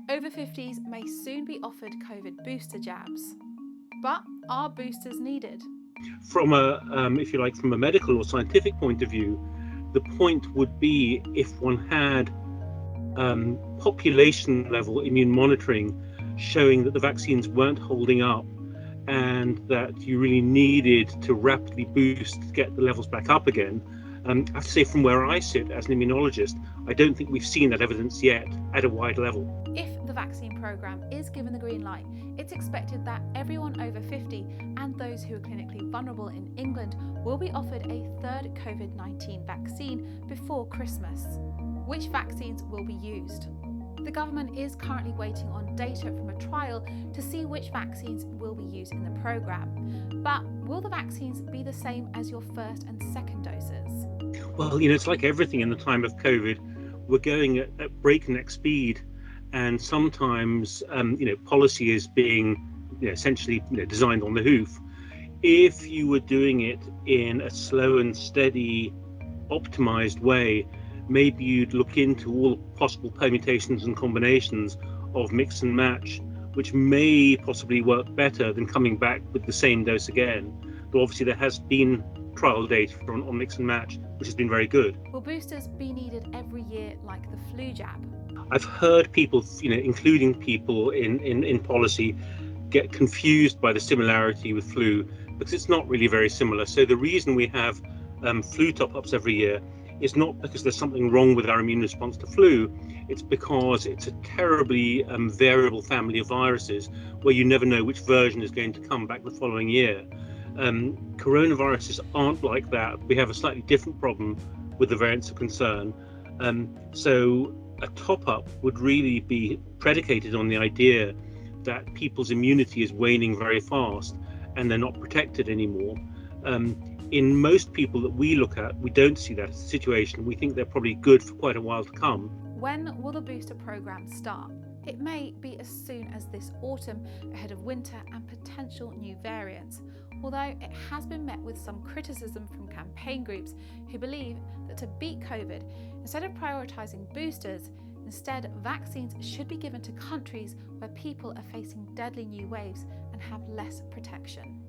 Over 50s may soon be offered COVID booster jabs. But are boosters needed? From if you like, from a medical or scientific point of view, the point would be if one had population level immune monitoring showing that the vaccines weren't holding up and that you really needed to rapidly boost to get the levels back up again. I have to say, from where I sit as an immunologist, I don't think we've seen that evidence yet at a wide level. If the vaccine programme is given the green light, it's expected that everyone over 50 and those who are clinically vulnerable in England will be offered a third COVID-19 vaccine before Christmas. Which vaccines will be used? The government is currently waiting on data from a trial to see which vaccines will be used in the programme. But will the vaccines be the same as your first and second doses? Well, it's like everything in the time of COVID. We're going at breakneck speed, and sometimes, policy is being essentially designed on the hoof. If you were doing it in a slow and steady, optimized way, maybe you'd look into all possible permutations and combinations of mix and match, which may possibly work better than coming back with the same dose again. Though obviously there has been trial data on mix and match, which has been very good. Will boosters be needed every year like the flu jab? I've heard people, including people in policy, get confused by the similarity with flu because it's not really very similar. So the reason we have flu top-ups every year is not because there's something wrong with our immune response to flu. It's because it's a terribly variable family of viruses where you never know which version is going to come back the following year. Coronaviruses aren't like that. We have a slightly different problem with the variants of concern. So a top-up would really be predicated on the idea that people's immunity is waning very fast and they're not protected anymore. In most people that we look at, we don't see that as a situation. We think they're probably good for quite a while to come. When will the booster programme start? It may be as soon as this autumn, ahead of winter and potential new variants, although it has been met with some criticism from campaign groups who believe that to beat COVID, instead of prioritising boosters, instead vaccines should be given to countries where people are facing deadly new waves and have less protection.